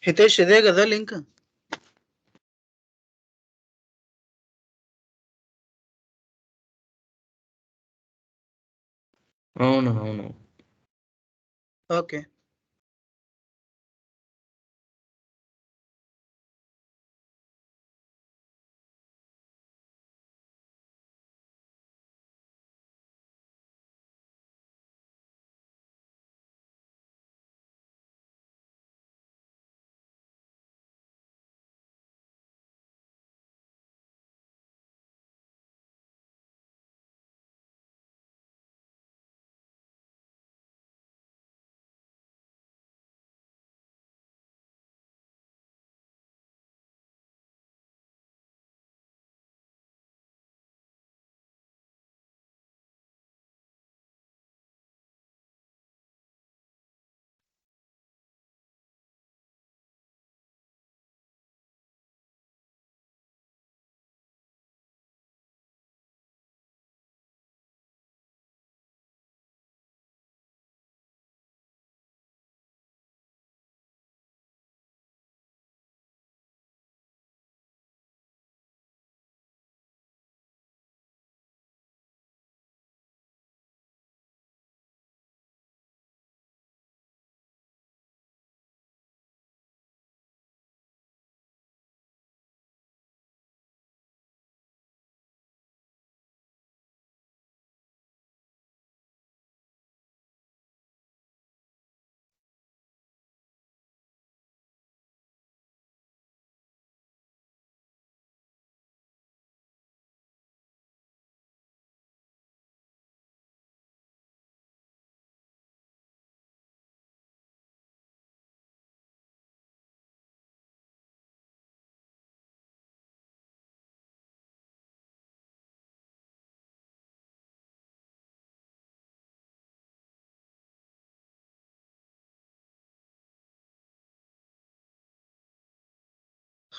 హితేష్ ఇదే కదా లింక్? అవును అవును. Okay.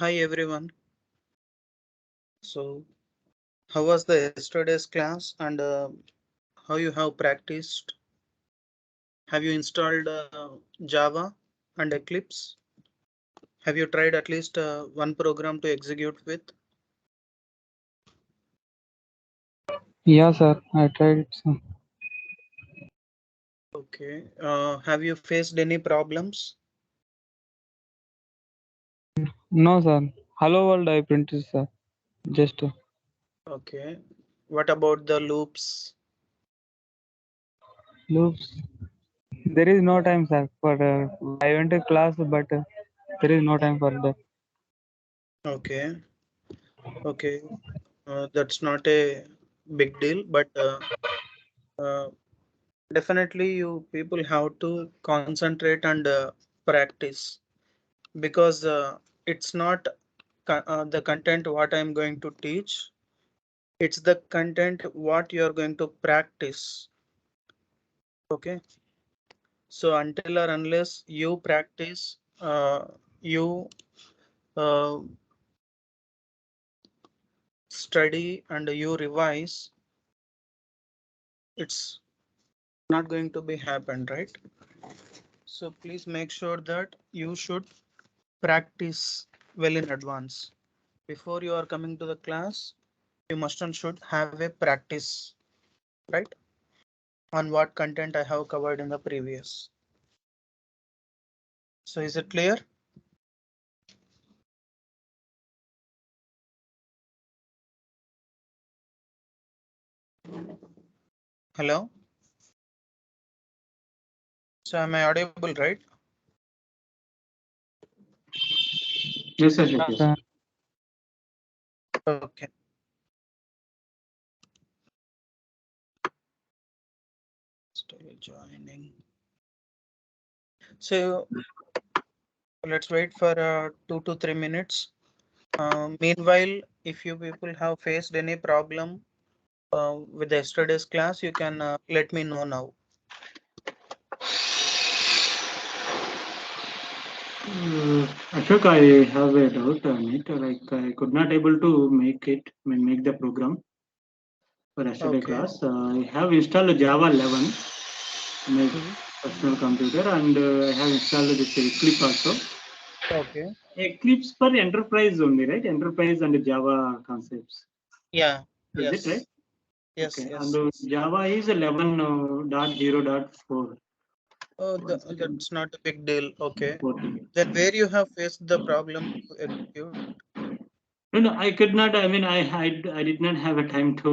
Hi everyone. So how was the yesterday's class, and how you have practiced? Have you installed Java and Eclipse? Have you tried at least one program to execute with? Yeah, sir. I tried it, sir. Okay. Have you faced any problems? No, sir. Hello world I printed, sir. Just Okay. What about the loops? loops. There is no time, sir. For I went to class, but there is no time for that. Okay. Okay. That's not a big deal, but uh, definitely you people have to concentrate and practice, because it's not the content what I'm going to teach, it's the content what you're going to practice. Okay. So until or unless you practice, you uh, study and you revise, it's not going to be happen, right? So please make sure that you should practice well in advance. Before you are coming to the class, you must and should have a practice, right, on what content I have covered in the previous. So is it clear? Hello. So am I audible, right? Yes, sir. Yeah, Yes. sir. Okay. Still joining. So let's wait for 2 to 3 minutes. Meanwhile, if you people have faced any problem with yesterday's class, you can let me know now. Ashok, I have a doubt on it. Like I could not able to make it. I mean, make the program for yesterday Okay. class. I have installed Java 11 on my Mhm. personal computer, and I have installed this Eclipse also. Okay. Eclipse for enterprise only, right? Enterprise and Java concepts. Yeah. Is Yes. it right? Yes. Okay. Yes. And Java is 11.0.4. Oh, One second. that's not a big deal. Okay. 14. Then where you have faced the problem to execute? No, no, I could not. I mean, I did not have a time to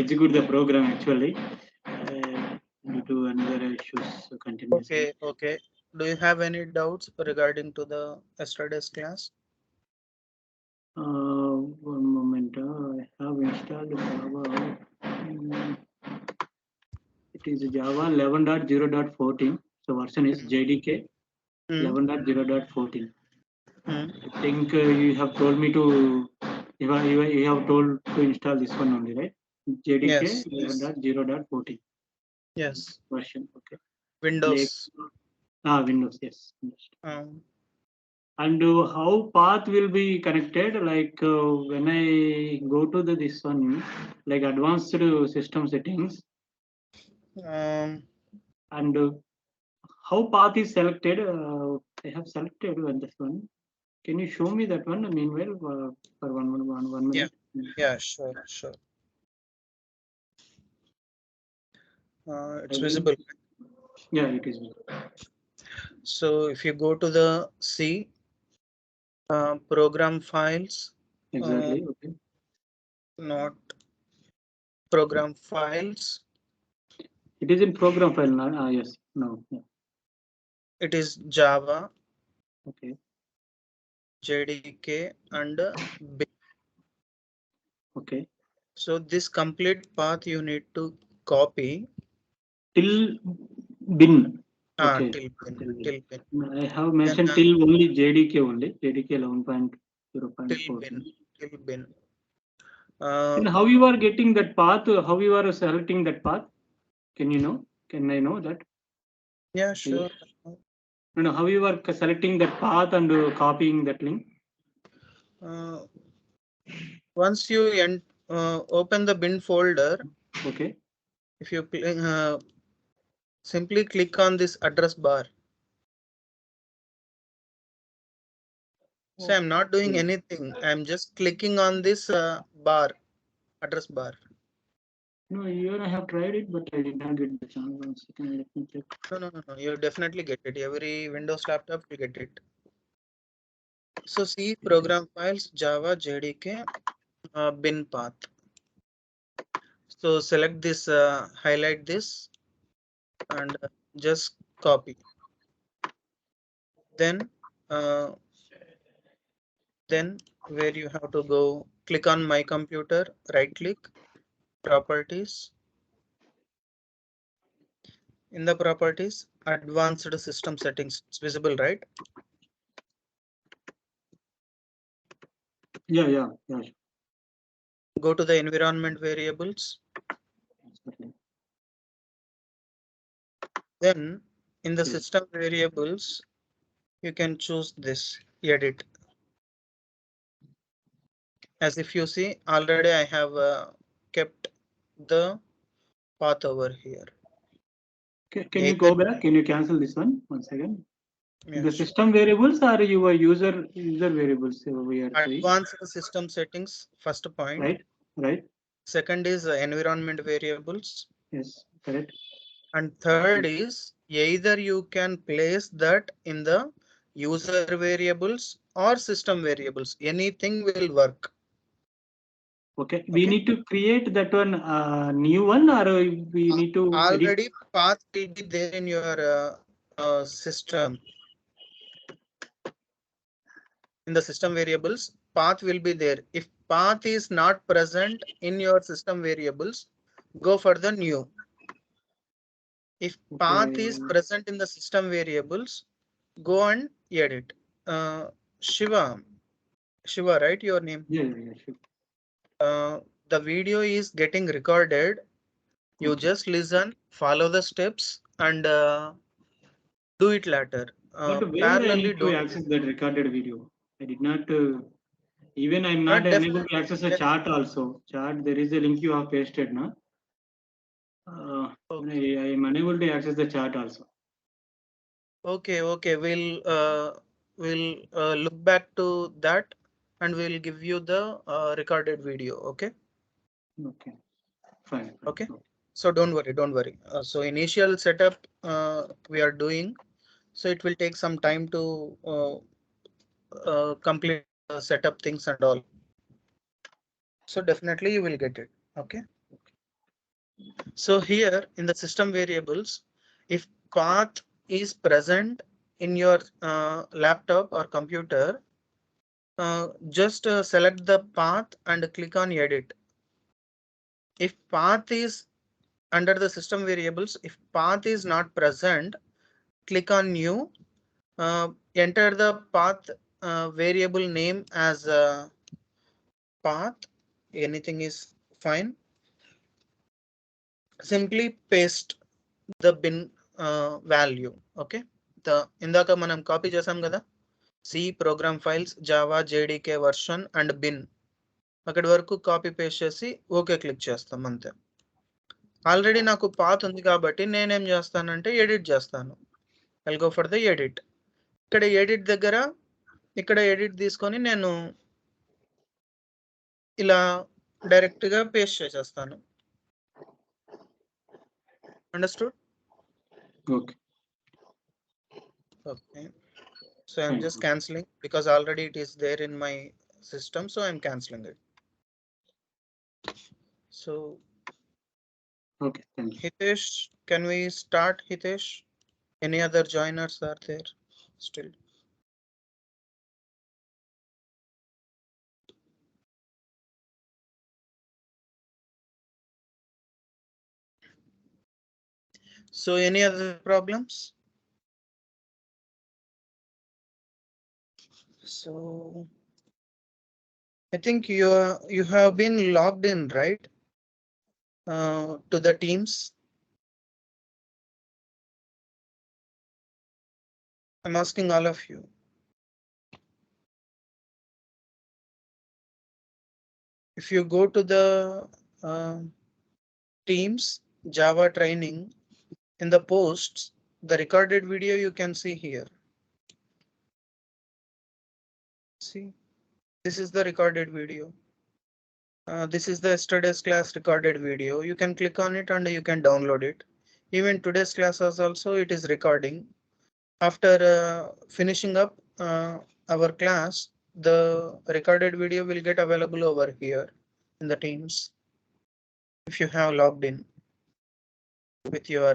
execute the program actually due to another issues continuously. Okay. Okay. Do you have any doubts regarding to the yesterday's class? One moment. I have installed Java. Mm, It is Java 11.0.14. So version is Mm, JDK mm, 11.0.14. mm. I think you have told me to. You have told to install this one only, right? JDK Yes. Yes. 11.0.14 Yes. version. Okay. Like Windows. Windows, yes. Um, And how path will be connected? Like when I go to this one, like advanced system settings, um, and how path is selected? I have selected this one. Can you show me that one? Meanwhile, for one yeah. minute. Yeah. Sure. Sure. It's I will. visible. Yeah, it is. So if you go to the C program files, uh, Exactly. Okay. not program files, It is in program file now. Yes. No. Yeah. it is Java, Okay. JDK, and bin. Okay. So this complete path you need to copy. Till bin. Okay. Till bin, Till bin. till bin. I have Then mentioned till only JDK only. JDK till 11.0.14. bin, till bin. And how you are getting that path? How you are selecting that path? Can you know? Can I know that? Yeah, Yeah. sure. No, how you are selecting that path and copying that link? Uh, Once you open the bin folder, Okay. if you simply click on this address bar. So I'm not doing anything. I'm just clicking on this bar, address bar. No, here I have tried it, but I did not get the chance. 1 second, let me check. No. You definitely get it. Every Windows laptop will get it. So see program files, Java, JDK, bin path. So select this, highlight this, and just copy. Then, then where you have to go, click on my computer, right click, properties. In the properties, advanced system settings, it's visible, right? Yeah. Go to the environment variables. Then in the Yes. system variables, you can choose this edit. As if you see, already I have kept the path over here. Can you go back? Can you cancel this one? 1 second. Yeah, The sure. system variables are your user variables we are saying, Advanced system settings, first point. right? Right. Second is environment variables. Yes. Correct. And third is either you can place that in the user variables or system variables. Anything will work. Okay, we Okay. need to create that one new one, or we need to edit? Already path will be there in your system. In the system variables, path will be there. If path is not present in your system variables, go for the new. If path is Okay. present in the system variables, go and edit. Shiva, right? Your name. Yeah, sure. The video is getting recorded. You Okay. just listen, follow the steps, and do it later. But where I Parallelly, need to don't. access that recorded video? I did not. Even I'm not But unable to access a definitely. chart also. Chart, there is a link you have pasted, no? Okay. I am unable to access the chart also. Okay. We'll look back to that, and we'll give you the recorded video. Okay. Okay. Fine. Okay. So don't worry. So initial setup we are doing. So it will take some time to complete setup things and all. So definitely you will get it. Okay. So here in the system variables, if path is present in your laptop or computer, just select the path and click on edit. If path is under the system variables, if path is not present, click on new. Enter the path variable name as path. Anything is fine. Simply paste the bin value. Okay. ఇందాక మనం copy చేసాం కదా, C program files Java JDK version and bin, అక్కడి వరకు copy paste చేసి okay click చేస్తాం అంతే. Already నాకు పాత్ ఉంది కాబట్టి నేనేం చేస్తానంటే ఎడిట్ చేస్తాను. I'll go for the edit. ఇక్కడ ఎడిట్ దగ్గర ఇక్కడ ఎడిట్ తీసుకొని నేను ఇలా డైరెక్ట్ గా పేస్ట్ చేసేస్తాను. Understood? Okay. Okay. So I'm just cancelling because already it is there in my system. So I'm cancelling it. So Okay. Thank you. Hitesh, can we start, Hitesh? Any other joiners are there still? So any other problems? So I think you have been logged in, right? To the Teams. I'm asking all of you. If you go to the Teams Java training, in the posts, the recorded video you can see here. See, this is the recorded video. This is the yesterday's class recorded video. You can click on it and you can download it. Even today's classes also it is recording. After finishing up our class, the recorded video will get available over here in the Teams if you have logged in with your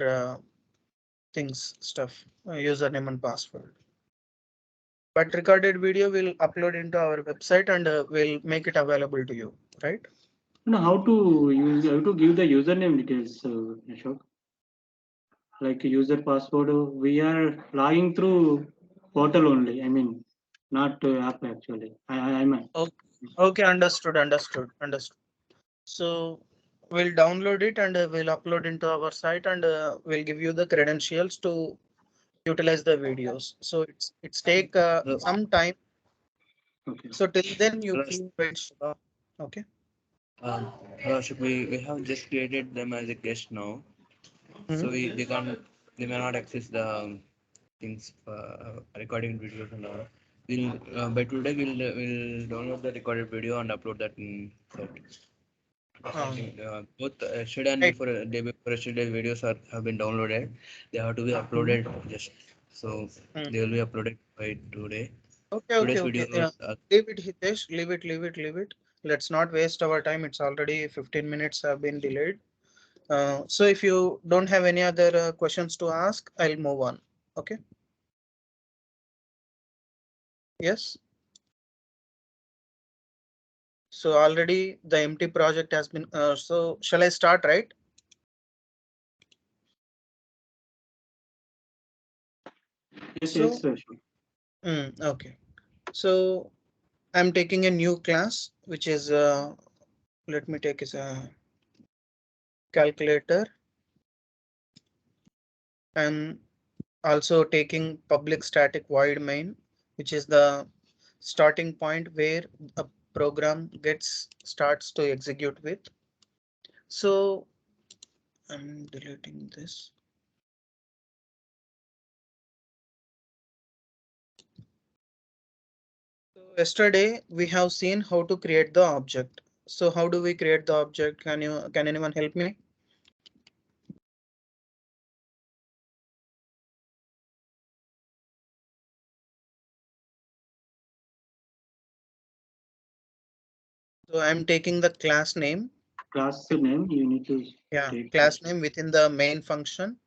things stuff, username and password. But recorded video will upload into our website and we'll make it available to you, right? Now, how to give the username details, Ashok? Like user password, we are logging through portal only. I mean, not app actually. I mean. Okay, understood. So we'll download it and we'll upload into our site and we'll give you the credentials to utilize the videos. So it's take some time. Okay. So till then you please wait, Shiva. Okay. Hello, Ashok, we have just created them as a guest now, so they may not access the things recording videos and all. By today we'll download the recorded video and upload that in site. Both yesterday and Right. day before yesterday videos have been downloaded. They have to be uploaded just so they will be uploaded by today. Okay. Today's video Yeah. Leave it, Hitesh. Leave it. Let's not waste our time. It's already 15 minutes have been delayed. So if you don't have any other questions to ask, I'll move on. Okay. Yes. So already the empty project has been, so shall I start, right? Yes, So, yes, sure. Okay. So I'm taking a new class, which is, let me take as a calculator. I'm also taking public static void main, which is the starting point where a program starts to execute with. So I'm deleting this. So yesterday we have seen how to create the object. So how do we create the object? Can anyone help me? So I'm taking the class name. Class name you need to Yeah, take. class name within the main function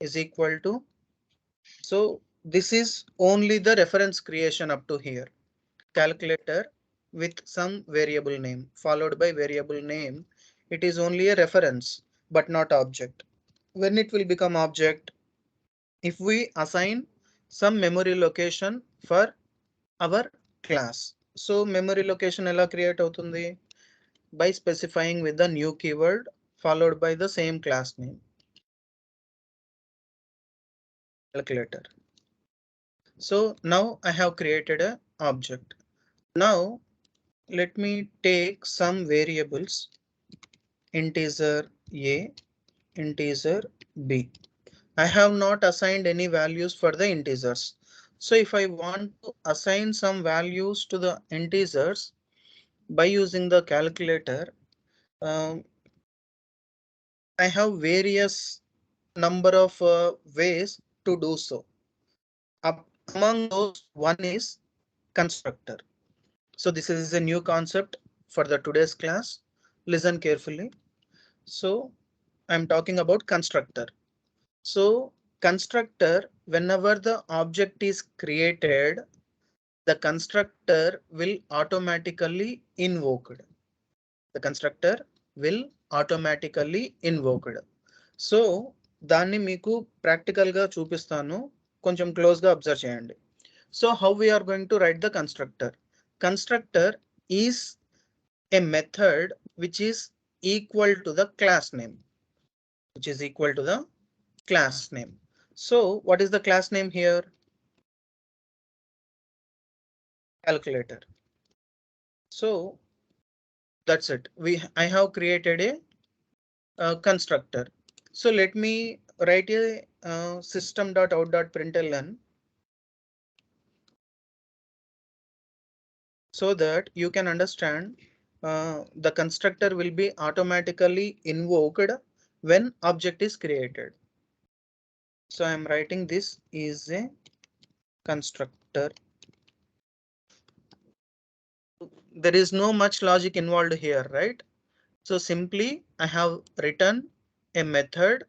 is equal to. So this is only the reference creation up to here. Calculator with some variable name followed by variable name. It is only a reference, but not object. When it will become object, if we assign some memory location for our class. So memory location ela create avutundi by specifying with the new keyword followed by the same class name. Calculator. So now I have created a object. Now let me take some variables, integer a, integer b. I have not assigned any values for the integers. So if I want to assign some values to the integers by using the calculator, um, I have various number of ways to do so. Among those, one is constructor. So this is a new concept for the today's class. Listen carefully. So I'm talking about constructor. So constructor, whenever the object is created, the constructor will automatically invoked. The constructor will automatically invoked. So దాన్ని మీకు practical గా చూపిస్తాను, కొంచెం close గా observe చేయండి. So how we are going to write the constructor? Constructor is a method which is equal to the class name, which is equal to the class name. So what is the class name here? Calculator. So that's it. I have created a constructor. So let me write a system.out.println so that you can understand the constructor will be automatically invoked when object is created. So I'm writing this is a constructor. There is no much logic involved here, right? So simply I have written a method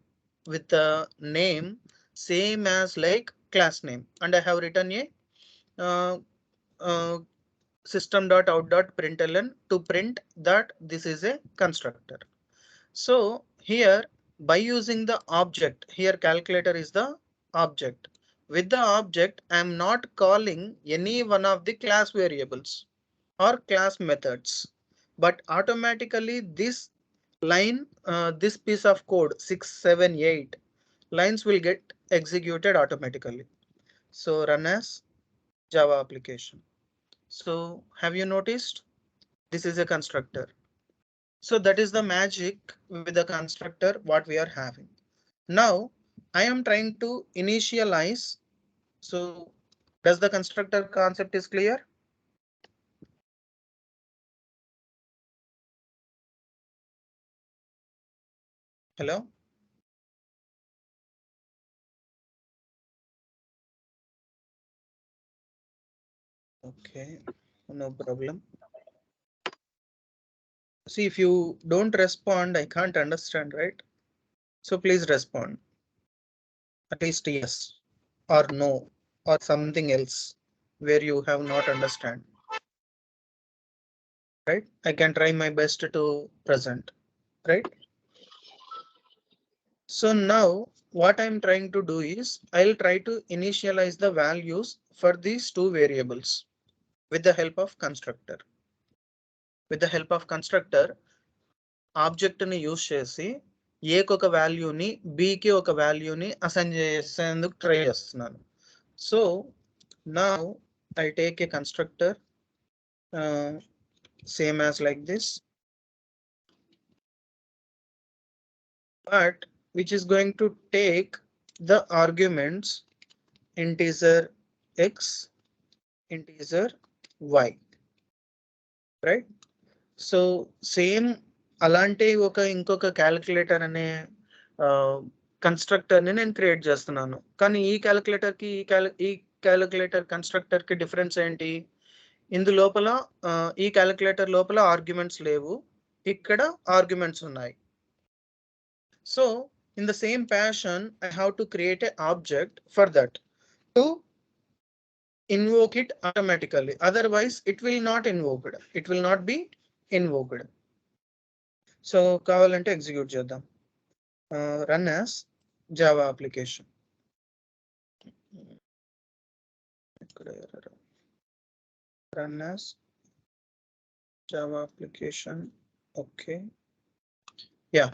with the name same as like class name, and I have written a uh, uh, system.out.println to print that this is a constructor. So here by using the object, here calculator is the object. With the object, I am not calling any one of the class variables or class methods, but automatically this line, this piece of code 678 lines will get executed automatically. So run as Java application. So have you noticed this is a constructor? So that is the magic with the constructor what we are having. Now I am trying to initialize. So does the constructor concept is clear? Hello? Okay, no problem. See, if you don't respond, I can't understand, right? So please respond. At least yes or no or something else where you have not understand. Right? I can try my best to present. Right? So now what I'm trying to do is I'll try to initialize the values for these two variables with the help of constructor. With the help of constructor, object ని use చేసి ఏ కి ఒక వాల్యూని B కి ఒక వాల్యూని assign చేసేందుకు try చేస్తున్నాను. So now I take a constructor same as like this, but which is going to take the arguments integer x, integer y, right? So same అలాంటి ఇంకొక క్యాలిక్యులేటర్ అనే కన్స్ట్రక్టర్ ని నేను క్రియేట్ చేస్తున్నాను. కానీ ఈ క్యాలిక్యులేటర్ కి ఈ క్యాలిక్యులేటర్ కన్స్ట్రక్టర్ కి డిఫరెన్స్ ఏంటి? ఇందు లోపల ఈ క్యాలిక్యులేటర్ లోపల ఆర్గ్యుమెంట్స్ లేవు, ఇక్కడ ఆర్గ్యుమెంట్స్ ఉన్నాయి. So in the same fashion, I have to create an object for that to invoke it automatically. Otherwise, it will not invoked. It will not be invoked. So కావాలంటే execute చేద్దాం. Run as Java application. Run as Java application. Okay. Yeah.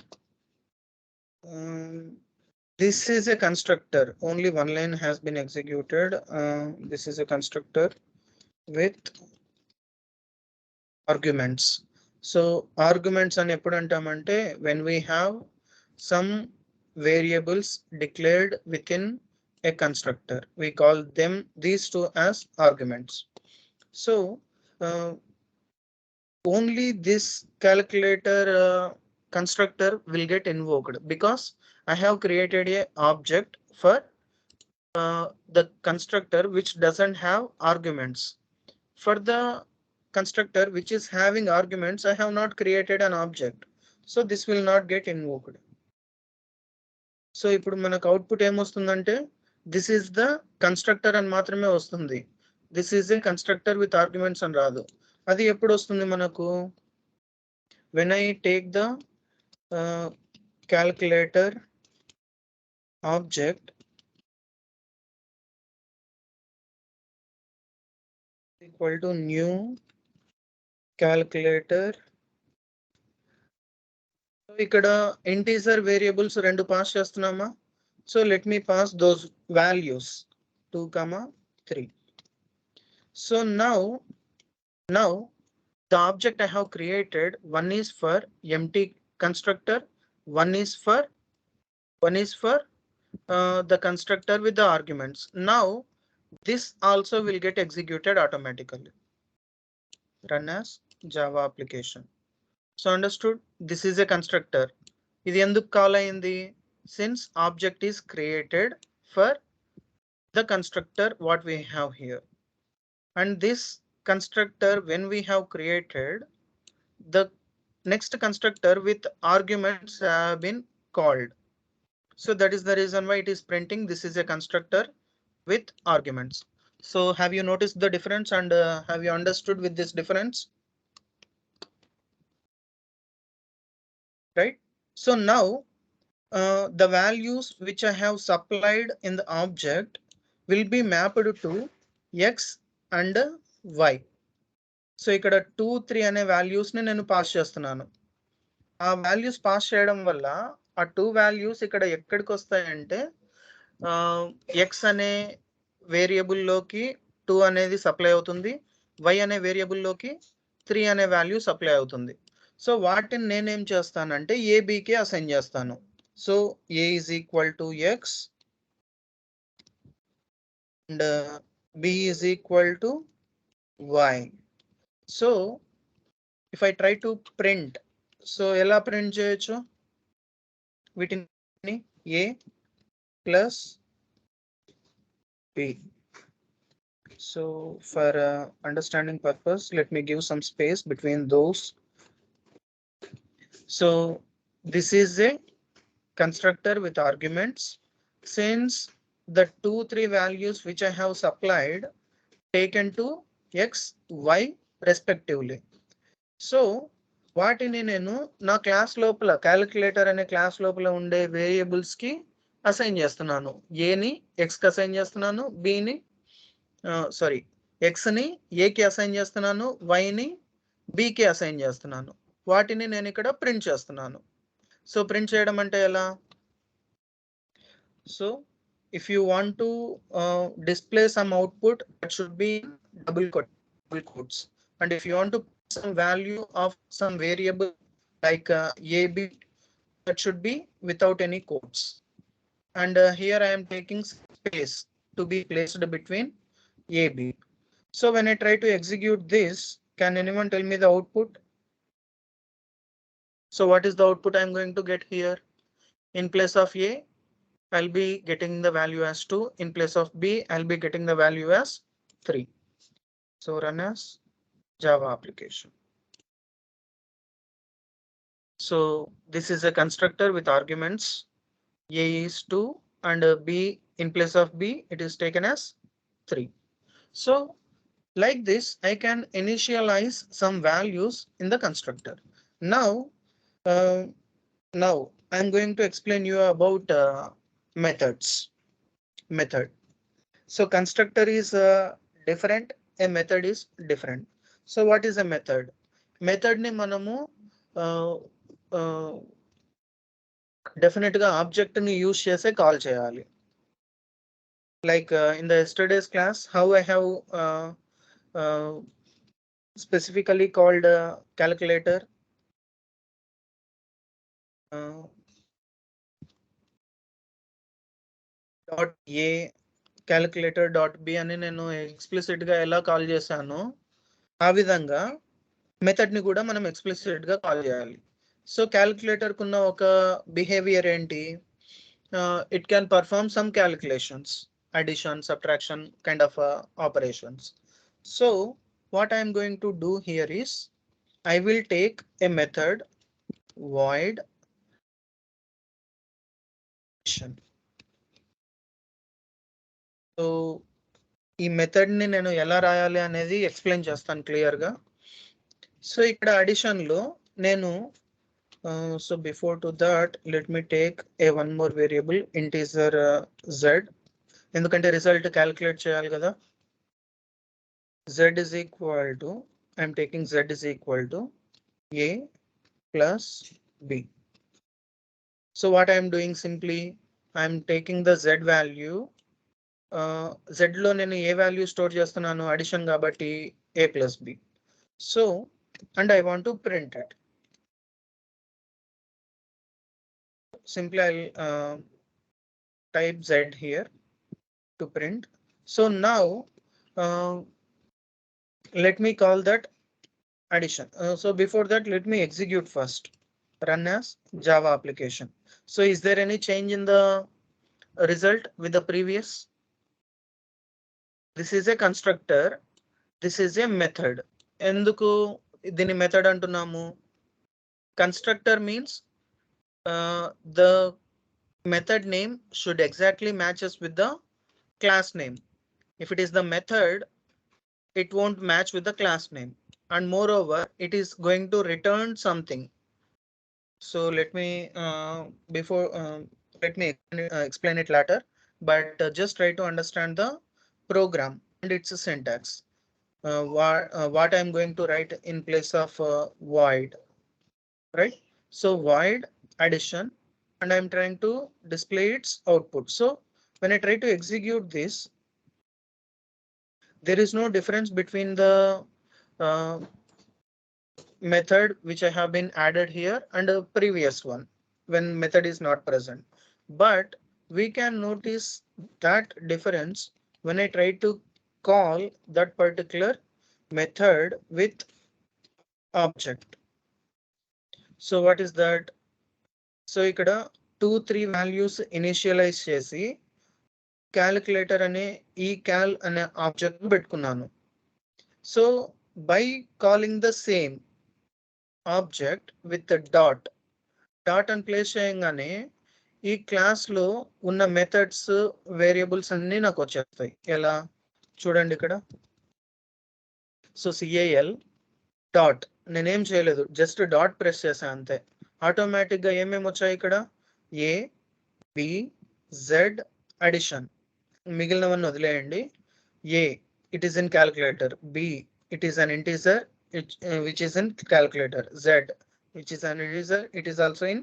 This is a constructor. Only one line has been executed. This is a constructor with arguments. So arguments అని ఎప్పుడు అంటామంటే when we have some variables declared within a constructor, we call them these two as arguments. So only this calculator constructor will get invoked because I have created a object for the constructor which doesn't have arguments. For the constructor which is having arguments, I have not created an object, so this will not get invoked. So ఇప్పుడు మనకు output ఏమొస్తుందంటే this is the constructor అని మాత్రమే వస్తుంది. This is a constructor with arguments అని రాదు. అది ఎప్పుడు వస్తుంది మనకు? when I take the calculator object equal to new calculator. So ఇక్కడ ఇంటీజర్ వేరియబుల్స్ రెండు పాస్ చేస్తున్నామా? So let me pass those values 2, 3. So now the object I have created, one is for empty constructor, one is for the constructor with the arguments. Now this also will get executed automatically. Run as Java application. So understood? This is a constructor. Idi enduku call ayindi? Since object is created for the constructor what we have here, and this constructor when we have created, the next constructor with arguments have been called. So that is the reason why it is printing this is a constructor with arguments. So have you noticed the difference and have you understood with this difference? Right? So now the values which I have supplied in the object will be mapped to x and y. So ఇక్కడ 2, 3 అనే values ని నేను pass చేస్తున్నాను. ఆ values pass చేయడం వల్ల ఆ 2 values ఇక్కడ ఎక్కడికి వస్తాయంటే x అనే వేరియబుల్ లోకి 2 అనేది సప్లై అవుతుంది, y అనే వేరియబుల్ లోకి 3 అనే వాల్యూ సప్లై అవుతుంది. సో వాటిని నేనేం చేస్తానంటే a b కి అసైన్ చేస్తాను. So a is equal to x and b is equal to y. So if I try to print, so ఎలా ప్రింట్ చేయొచ్చు? వీటిని a plus b. So for understanding purpose, let me give some space between those So this is a constructor with arguments. Since the 2, 3 values which I have supplied taken to x, y respectively. So వాటిని నేను నా class లోపల calculator అనే class లోపల ఉండే variables కి assign చేస్తున్నాను. ఏని ఎక్స్ కి అసైన్ చేస్తున్నాను, బిని సారీ ఎక్స్ ని ఏకి అసైన్ చేస్తున్నాను, వైని బికి అసైన్ చేస్తున్నాను. వాటిని నేను ఇక్కడ ప్రింట్ చేస్తున్నాను. సో ప్రింట్ చేయడం అంటే ఎలా? So if you want to display some output, that should be in double quotes. And if you want to put some value of some variable like ab, that should be without any quotes. And here I am taking space to be placed between ab. So when I try to execute this, can anyone tell me the output? So what is the output I'm going to get here? In place of a, I'll be getting the value as 2. In place of b, I'll be getting the value as 3. So run as Java application. So this is a constructor with arguments. A is 2 and b, in place of b, it is taken as 3. So like this, I can initialize some values in the constructor. Now I'm going to explain you about methods. Method. So constructor is different, a method is different. So what is a method? Method ni manamu definite ga object ni use chese call cheyali. Like in the yesterday's class, how I have specifically called calculator dot a calculator dot b అని నేను explicit గా ఎలా call చేశానో ఆ విధంగా method ని కూడా మనం ఎక్స్ప్లిసిట్ గా కాల్ చేయాలి. సో క్యాలిక్యులేటర్ కున్న ఒక బిహేవియర్ ఏంటి? It can perform some calculations, addition, subtraction kind of operations. So what I'm going to do here is I will take a method void addition. So ఈ method ని నేను ఎలా రాయాలి అనేది ఎక్స్ప్లెయిన్ చేస్తాను క్లియర్ గా. సో ఇక్కడ అడిషన్ లో నేను so before to that let me take a one more variable integer z, ఎందుకంటే రిజల్ట్ క్యాలిక్యులేట్ చేయాలి కదా. z is equal to, I'm taking z is equal to a plus b. So what I'm doing, simply I'm taking the z value. Z లో నేను ఏ value store చేస్తున్నాను? Addition కాబట్టి a plus b. So and I want to print it. Simply I'll type z here to print. So now let me call that addition. So before that, let me execute first. Run as Java application. So is there any change in the result with the previous? This is a constructor. This is a method. Enduku dini method antunamu? Constructor means the method name should exactly matches with the class name. If it is the method, it won't match with the class name. And moreover, it is going to return something. So let me explain it later, but just try to understand the program and its syntax. What I'm going to write in place of void, right? So void addition, and I'm trying to display its output. So when I try to execute this, there is no difference between the method which I have been added here and the previous one when method is not present. But we can notice that difference when I try to call that particular method with object. So what is that? So ikkada 2, 3 values initialize chesi calculator ane ecal ane object pettukunnanu. So by calling the same object with the dot, dot అని place చేయగానే ఈ class లో ఉన్న methods variables అన్ని నాకు వచ్చేస్తాయి. ఎలా చూడండి ఇక్కడ. సో సిఐఎల్ డాట్, నేనేం చేయలేదు, జస్ట్ డాట్ ప్రెస్ చేశాను అంతే. ఆటోమేటిక్ గా ఏమేమి వచ్చాయి ఇక్కడ, ఏ బి జెడ్ అడిషన్, మిగిలినవన్నీ వదిలేయండి. A it is in calculator, B it is an integer which is in calculator, z which is an integer, it is also in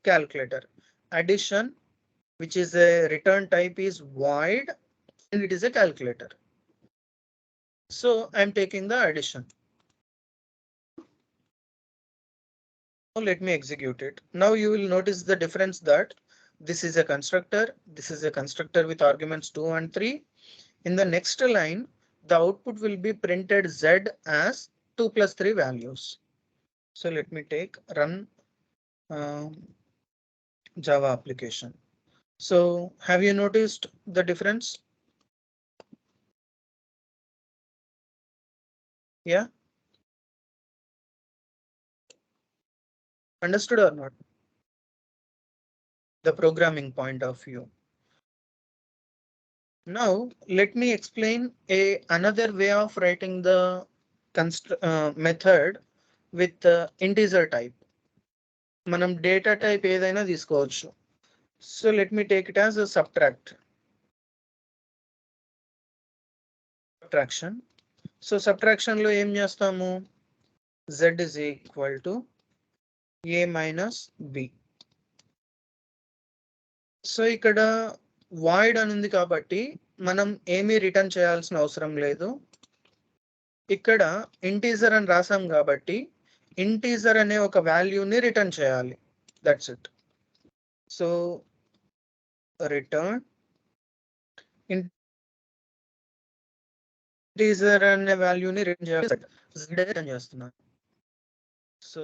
calculator. Addition, which is a return type, is void and it is a calculator. So I am taking the addition. Now let me execute it. Now you will notice the difference that this is a constructor, this is a constructor with arguments 2 and 3. In the next line, the output will be printed z as 2 plus 3 values. So let me take run Java application. So have you noticed the difference? Yeah. Understood or not? The programming point of view. Now let me explain another way of writing the method with integer type. Manam data type ఏదైనా తీసుకోవచ్చు. So let me take it as a subtraction. So subtraction లో ఏం చేస్తాము, z is equal to a minus b. So ఇక్కడ void అని ఉంది కాబట్టి మనం ఏమీ రిటర్న్ చేయాల్సిన అవసరం లేదు. ఇక్కడ ఇంటీజర్ అని రాసాం కాబట్టి ఇంటీజర్ అనే ఒక వాల్యూని రిటర్న్ చేయాలి. That's it. So return integer అనే వాల్యూని రిటర్న్ చేస్తున్నాను. So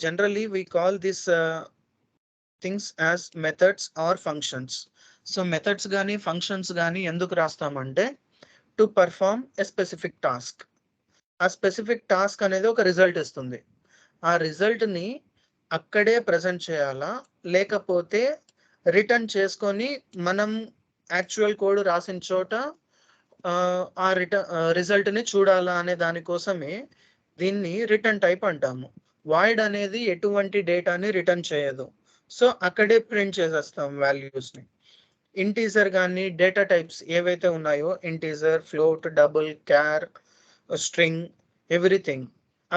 generally we call this things as methods or functions. So methods గాని functions గాని ఎందుకు రాస్తామంటే to perform a specific task. ఆ స్పెసిఫిక్ టాస్క్ అనేది ఒక రిజల్ట్ ఇస్తుంది. ఆ రిజల్ట్ ని అక్కడే ప్రజెంట్ చేయాలా లేకపోతే రిటర్న్ చేసుకొని మనం యాక్చువల్ కోడ్ రాసిన చోట ఆ రిజల్ట్ ని చూడాలా అనే దానికోసమే దీన్ని రిటర్న్ టైప్ అంటాము. వాయిడ్ అనేది ఎటువంటి డేటాని రిటర్న్ చేయదు. సో అక్కడే ప్రింట్ చేసేస్తాం వాల్యూస్ ని. ఇంటీజర్ కానీ డేటా టైప్స్ ఏవైతే ఉన్నాయో, integer, float, double, char, string, everything,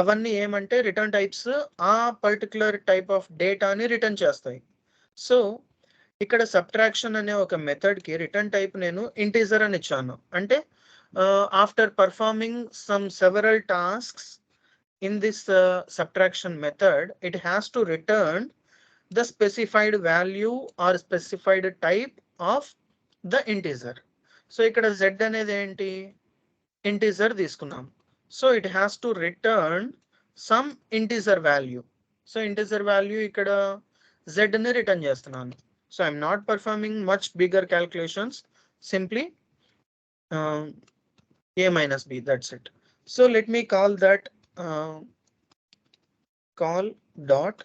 అవన్నీ ఏమంటే రిటర్న్ టైప్స్ ఆ పర్టికులర్ టైప్ ఆఫ్ డేటాని రిటర్న్ చేస్తాయి. సో ఇక్కడ సబ్ట్రాక్షన్ అనే ఒక మెథడ్ కి రిటర్న్ టైప్ నేను ఇంటీజర్ అని ఇచ్చాను. అంటే after performing some several tasks in this subtraction method, it has to return the specified value or specified type of the integer. So ikkada z anedi enti integer తీసుకున్నాం. So it has to return some integer value. So integer value ikkada z ni return చేస్తున్నాను. So I'm not performing much bigger calculations, simply a minus b, that's it. So let me call that call dot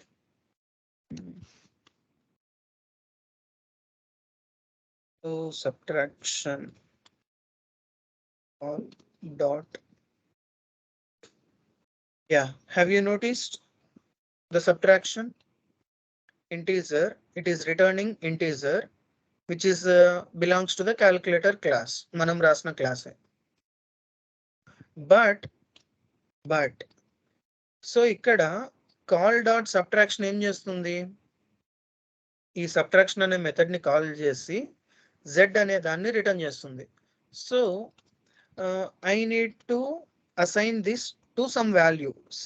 so subtraction call dot. Yeah, have you noticed the subtraction integer? It is returning integer which is belongs to the calculator class, manam rasna class. But so ఇక్కడ call dot subtraction ఏం చేస్తుంది, ఈ subtraction అనే method ని call చేసి z అనే దాన్ని return చేస్తుంది. So I need to assign this to some value c.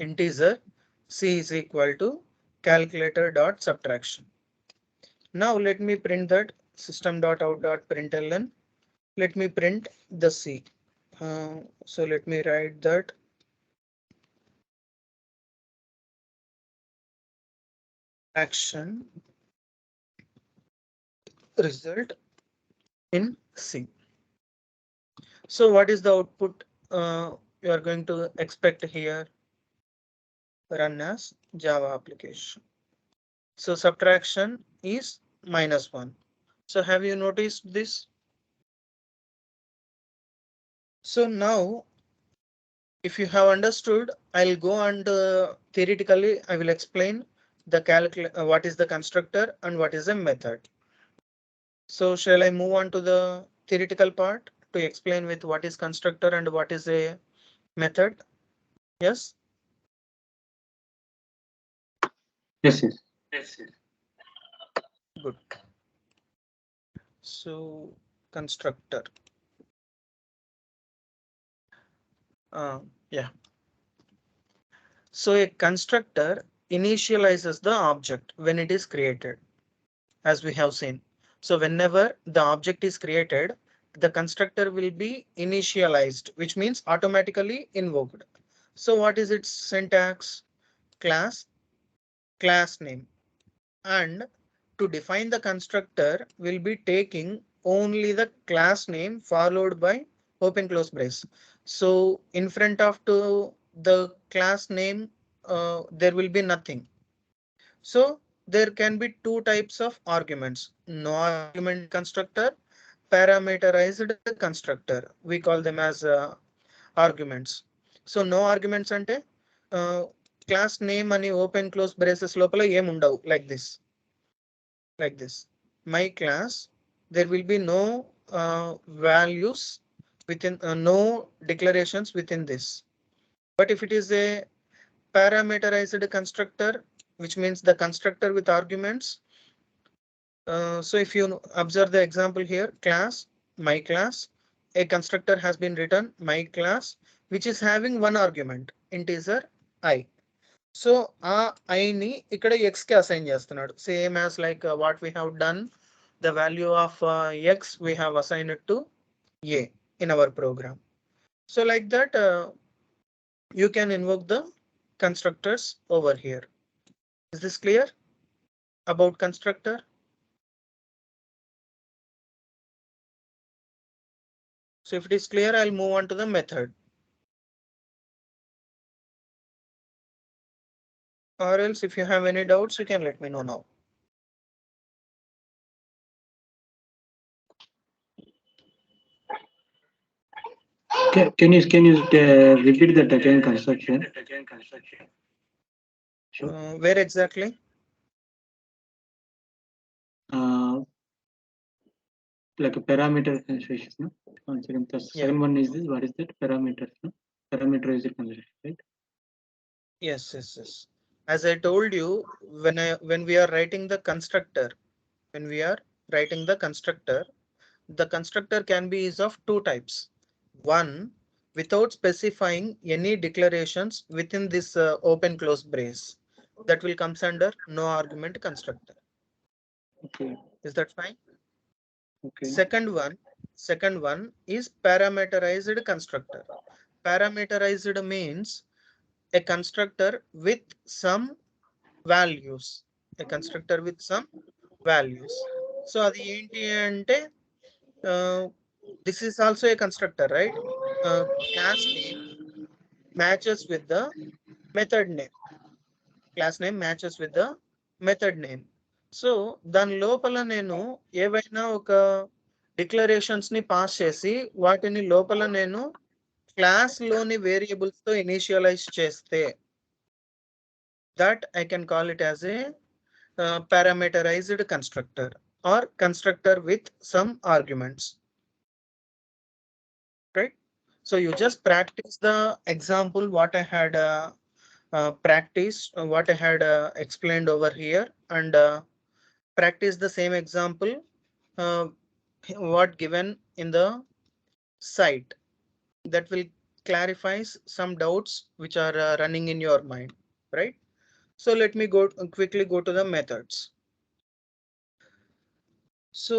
Integer c is equal to calculator dot subtraction. Now let me print that system.out.println. Let me print the c. So let me write that action result in C. So what is the output you are going to expect here run as Java application. So subtraction is -1. So have you noticed this? So now, if you have understood, I'll go and theoretically I will explain the what is the constructor and what is a method. So shall I move on to the theoretical part to explain with what is constructor and what is a method? Yes. Yes, yes. Good. So constructor. Yeah. So a constructor initializes the object when it is created, as we have seen. So whenever the object is created, the constructor will be initialized, which means automatically invoked. So what is its syntax? Class, class name. And to define the constructor, will be taking only the class name followed by open close brace. So in front of the class name, there will be nothing. So there can be two types of arguments: no argument constructor, parameterized constructor. We call them as arguments. So no arguments ante class name ani open close braces lopala em undavu, like this. Like this. My class, there will be no values within, no declarations within this. But if it is a parameterized constructor, which means the constructor with arguments. So if you observe the example here, class, my class, a constructor has been written, my class, which is having one argument, integer I. So I ni ikkada x ki assign చేస్తున్నాడు, same as like what we have done. The value of x we have assigned it to a in our program. So like that, you can invoke the constructors over here. Is this clear about constructor? So if it is clear, I'll move on to the method. Or else if you have any doubts, you can let me know now. Can you repeat that again, construction? Sure. Where exactly? Like a parameter construction, no? One second. The second one is this. What is that? Parameter, no? Parameterized construction, right? Yes, yes, yes. As I told you, when we are writing the constructor, the constructor can be is of two types. One, without specifying any declarations within this open close brace, that will comes under no argument constructor. Okay. Is that fine? Okay. Second one is parameterized constructor. Parameterized means a constructor with some values. A constructor with some values. So adi enti ante, this is also a constructor, right? Class name matches with the method name. Class name matches with the method name. So దాని లోపల నేను ఏవైనా ఒక declarations ని pass చేసి వాటిని లోపల నేను క్లాస్ లోని వేరియబుల్స్ తో ఇనిషియలైజ్ చేస్తే, that I can call it as a parameterized constructor or constructor with some arguments. Right? So you just practice the example what I had what I had explained over here, and practice the same example what given in the site. That will clarifies some doubts which are running in your mind, right? So let me quickly go to the methods. So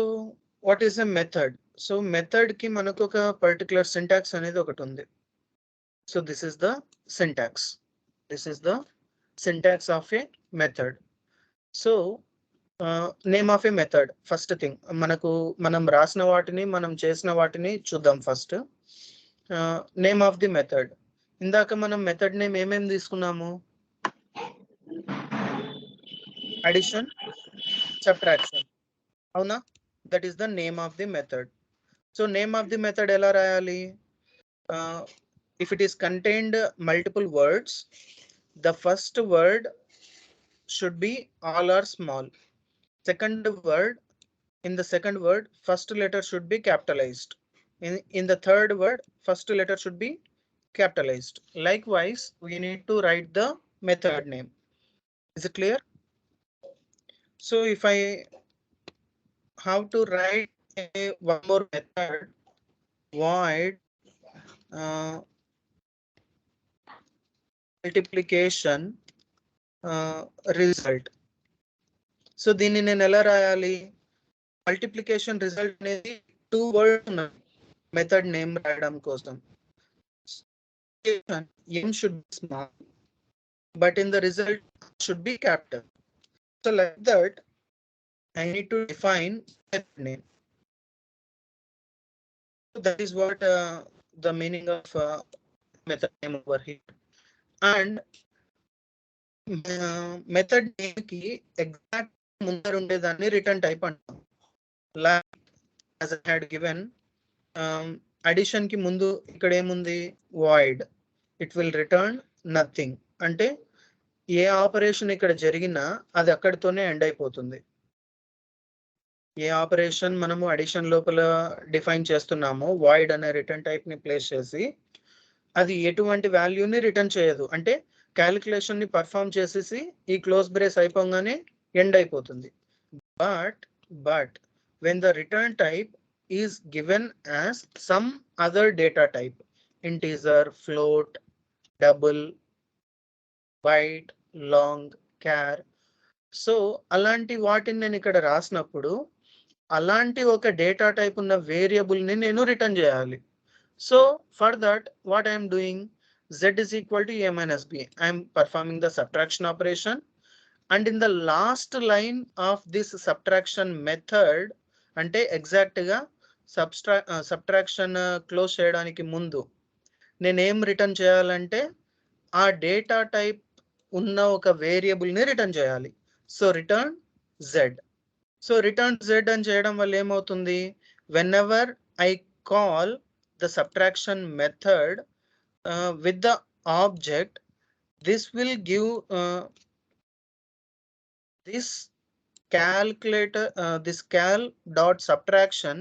what is a method? So method ki manaku oka particular syntax anedi okati undi. So this is the syntax. This is the syntax of a method. So name of a method, first thing మనం రాసిన వాటిని మనం చేసిన వాటిని చూద్దాం. First name of the method. ఇందాక మనం method name ఏమేమి తీసుకున్నాము? Addition, subtraction. అవునా? That is the name of the method. So name of the method ఎలా రాయాలి? If it is contained multiple words, the first word should be all or small. Second word, in the second word, first letter should be capitalized. In the third word, first letter should be capitalized. Likewise, we need to write the method name. Is it clear? So if I have to write one more method, void multiplication result. So దీన్ని నేను ఎలా రాయాలి? Multiplication result అనేది 2 words ఉన్నాయి method name రాయడం కోసం. m should be small, but in the result should be capital. So like that, I need to define method name. So that is what the meaning of method name over here. And method name కి exact ముందర ఉండేదాన్ని return type అంటాం. Like as I had given, addition కి ముందు ఇక్కడ ఏముంది? void. It will return nothing. అంటే ఏ operation ఇక్కడ జరిగినా అది అక్కడితోనే ఎండ్ అయిపోతుంది. ఏ ఆపరేషన్ మనము అడిషన్ లోపల డిఫైన్ చేస్తున్నామో void అనే రిటర్న్ టైప్ ని ప్లేస్ చేసి అది ఎటువంటి వాల్యూని రిటర్న్ చేయదు. అంటే క్యాలిక్యులేషన్ ని పర్ఫామ్ చేసేసి ఈ క్లోజ్ బ్రేస్ అయిపోగానే ఎండ్ అయిపోతుంది. But when the return type is given as some other data type, integer, float, double, byte, long, char, so అలాంటి వాటిని నేను ఇక్కడ రాసినప్పుడు అలాంటి ఒక డేటా టైప్ ఉన్న వేరియబుల్ ని నేను రిటర్న్ చేయాలి. So for that what I'm doing, z is equal to a minus b. I'm performing the subtraction operation, and in the last line of this subtraction method, అంటే exact గా subtraction close చేయడానికి ముందు నేను ఏం return చేయాలంటే ఆ data type ఉన్న ఒక వేరియబుల్ ని రిటర్న్ చేయాలి. So return z. So return z అని చేయడం వల్ల ఏమవుతుంది? whenever I call the subtraction method with the object, this will give this calculator, this cal dot subtraction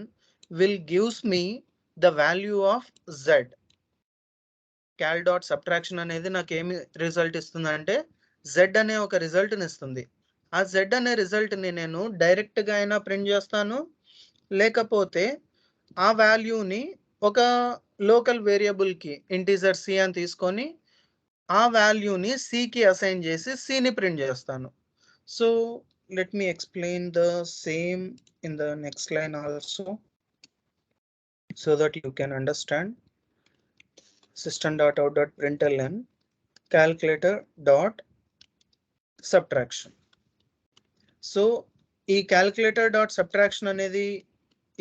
will gives me the value of z. cal dot subtraction అనేది నాకు ఏమి result ఇస్తుంది అంటే z అనే ఒక రిజల్ట్ ని ఇస్తుంది. ఆ z అనే రిజల్ట్ ని నేను డైరెక్ట్ గా అయినా ప్రింట్ చేస్తాను, లేకపోతే ఆ వాల్యూని ఒక లోకల్ వేరియబుల్ కి ఇంటీజర్ c అని తీసుకొని ఆ వాల్యూని c కి అసైన్ చేసి c ని ప్రింట్ చేస్తాను. So let me explain the same in the next line also, so that you can understand. System.out.println calculator dot subtraction. So ఈ calculator dot subtraction అనేది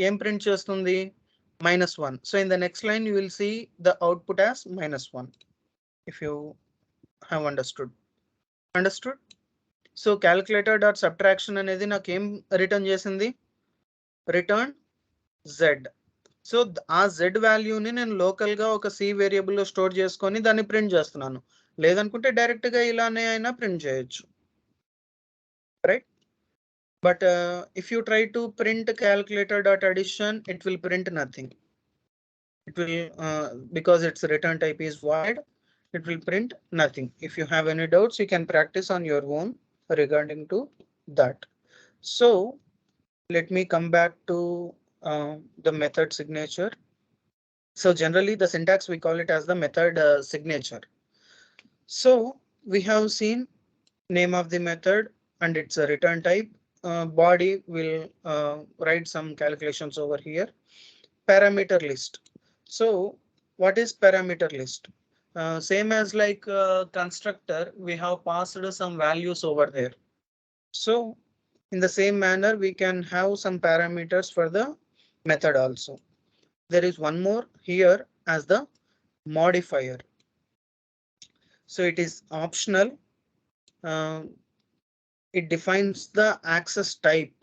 ఏం ప్రింట్ చేస్తుంది? -1. So in the next line you will see the output as -1, if you have understood. So calculator dot subtraction అనేది నాకు ఏం return చేసింది? Return z. So ఆ z వాల్యూని నేను లోకల్ గా ఒక c వేరియబుల్ లో స్టోర్ చేసుకొని దాన్ని ప్రింట్ చేస్తున్నాను. లేదనుకుంటే డైరెక్ట్ గా ఇలానే అయినా ప్రింట్ చేయొచ్చు, right? But if you try to print calculator dot addition, it will print nothing. It will because its return type is void, it will print nothing. If you have any doubts, you can practice on your own regarding to that. So let me come back to the method signature. So generally the syntax we call it as the method signature. So we have seen name of the method and its a return type. Body will write some calculations over here. Parameter list. So what is parameter list? Same as like constructor, we have passed some values over there. So in the same manner, we can have some parameters for the method also. There is one more here as the modifier. So it is optional. It defines the access type.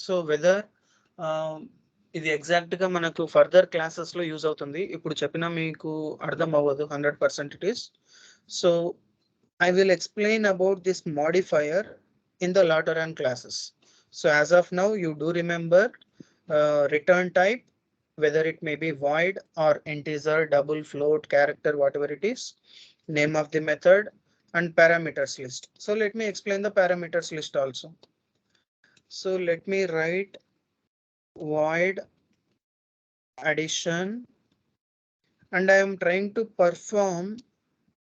So whether ఇది exact గా మనకు further classes లో use అవుతుంది. ఇప్పుడు చెప్పినా మీకు అర్థం అవ్వదు 100% it is. So I will explain about this modifier in the later on classes. So as of now, you do remember return type, whether it may be void or integer, double, float, character, whatever it is, name of the method, and parameters list. So let me explain the parameters list also. So let me write void addition, and I am trying to perform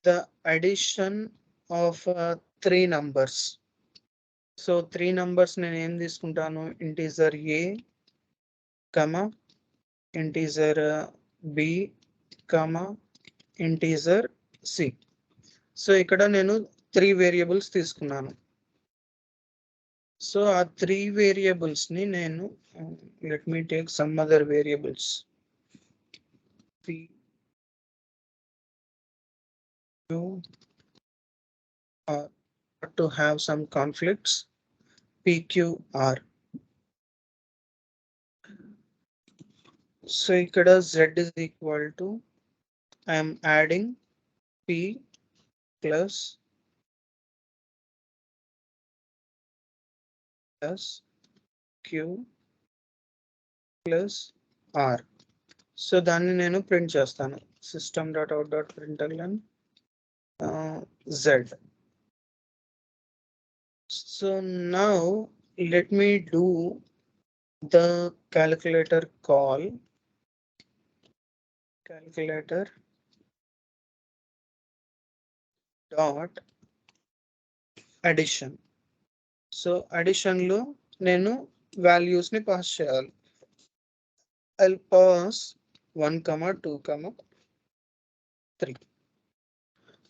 the addition of 3 numbers. So 3 numbers నేను ఏం తీసుకుంటాను, integer a, integer b, integer c. So ఇక్కడ నేను 3 variables తీసుకున్నాను. So ఆ 3 variables ని నేను let me take some other variables. p, q, r, to have some conflicts, pqr. So ikkada z is equal to, I am adding p plus q plus r. So దాన్ని నేను print చేస్తాను, system.out.println z. So now let me do the calculator call. Calculator dot addition. So addition లో నేను values ని pass చేయాలి. I'll pass 1, 2, 3.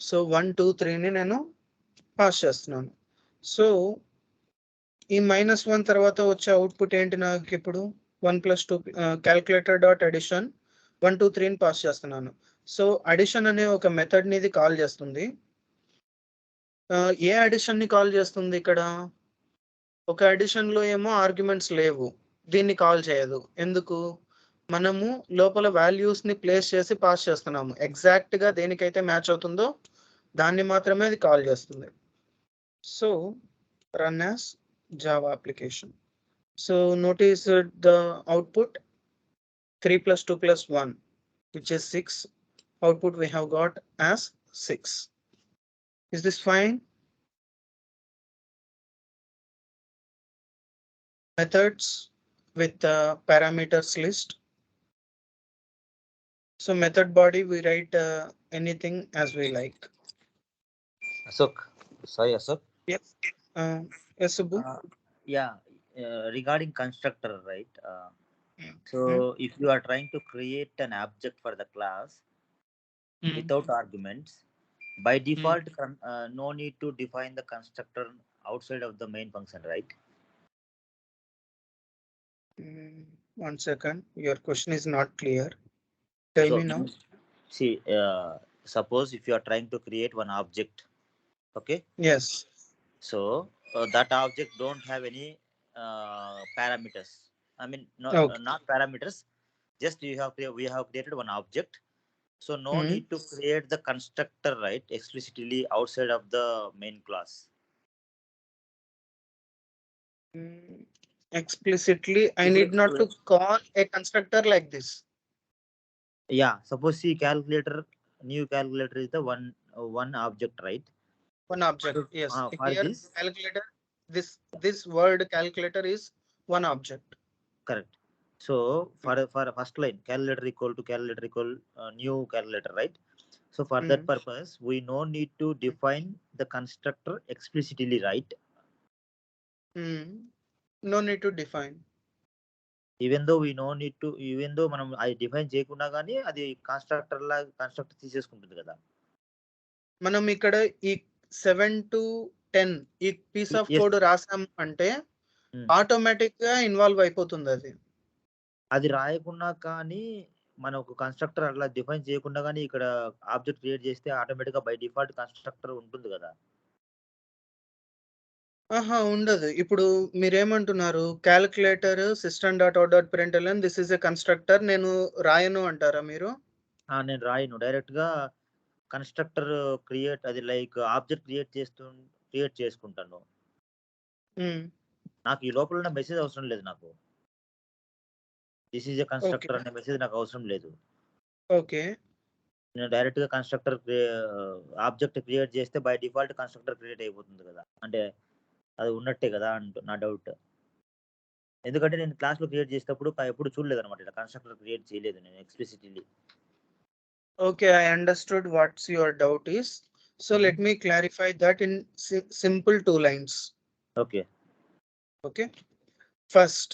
So 1, 2, 3 ని నేను pass చేస్తున్నాను. సో ఈ -1 తర్వాత వచ్చే అవుట్పుట్ ఏంటి నాకు ఇప్పుడు 1 + 2 క్యాల్కులేటర్ డాట్ అడిషన్ 1, 2, 3 ని పాస్ చేస్తున్నాను. సో అడిషన్ అనే ఒక మెథడ్ ని ఇది కాల్ చేస్తుంది. ఏ అడిషన్ ని కాల్ చేస్తుంది ఇక్కడ? ఒక అడిషన్ లో ఏమో ఆర్గ్యుమెంట్స్ లేవు, దీన్ని కాల్ చేయదు. ఎందుకు? మనము లోపల వాల్యూస్ ని ప్లేస్ చేసి పాస్ చేస్తున్నాము. ఎగ్జాక్ట్ గా దేనికైతే మ్యాచ్ అవుతుందో దాన్ని మాత్రమే అది కాల్ చేస్తుంది. So run as Java application. So notice the output 3 + 2 + 1, which is 6. Output we have got as 6. Is this fine? Methods with parameters list. So method body we write anything as we like. Ashok, sorry Ashok. Yes. Yes, Subbu. Yeah, regarding constructor, right? So if you are trying to create an object for the class without arguments, by default, no need to define the constructor outside of the main function, right? 1 second. Your question is not clear. Tell me now. See, suppose if you are trying to create one object, okay? Yes. So that object don't have any parameters. I mean, not parameters. Just we have created one object. So no need to create the constructor, right? Explicitly outside of the main class. Explicitly, I need not to call a constructor like this. Yeah, suppose see calculator, new calculator is the one object, right? One object, yes. Here this calculator, this word calculator is one object. Correct. So for first line, calculator equal new calculator, right? So for that purpose, we no need to define the constructor explicitly, right? No need to define. Even though మనం అది define చేయకుండా గానీ అది constructor తీసేసుకుంటుంది కదా. మనం ఇక్కడ ఈ 7 to 10 ఈ పీస్ ఆఫ్ కోడ్ రాసాం అంటే ఆటోమేటిక్ గా ఇన్వాల్వ్ అయిపోతుంది. అది రాయకుండా కానీ మనం ఒక కన్స్ట్రక్టర్ అట్లా డిఫైన్ చేయకుండా కానీ ఇక్కడ ఆబ్జెక్ట్ క్రియేట్ చేస్తే ఆటోమేటిక్గా బై డిఫాల్ట్ కన్స్ట్రక్టర్ ఉంటుంది కదా. ఆహా, ఉండదు. ఇప్పుడు మీరేమంటున్నారు? Calculator system dot out dot println this is a constructor నేను రాయను అంటారా మీరు? నేను రాయను, డైరెక్ట్ గా కన్స్ట్రక్టర్ క్రియేట్ అది లైక్ ఆబ్జెక్ట్ క్రియేట్ చేసుకుంటాను. నాకు ఈ లోపల ఉన్న మెసేజ్ అవసరం లేదు. నాకు దిస్ ఈజ్ ఎ కన్స్ట్రక్టర్ అనే మెసేజ్ నాకు అవసరం లేదు. ఓకే, నేను డైరెక్ట్ గా కన్స్ట్రక్టర్ ఆబ్జెక్ట్ క్రియేట్ చేస్తే బై డిఫాల్ట్ కన్స్ట్రక్టర్ క్రియేట్ అయిపోతుంది కదా, అంటే అది ఉన్నట్టే కదా నా డౌట్. ఎందుకంటే నేను క్లాస్ లో క్రియేట్ చేసేటప్పుడు ఎప్పుడు చూడలేదు అనమాట, ఇలా కన్స్ట్రక్టర్ క్రియేట్ చేయలేదు నేను explicitly. okay, I understood what's your doubt is. So let me clarify that in simple 2 lines. Okay. First,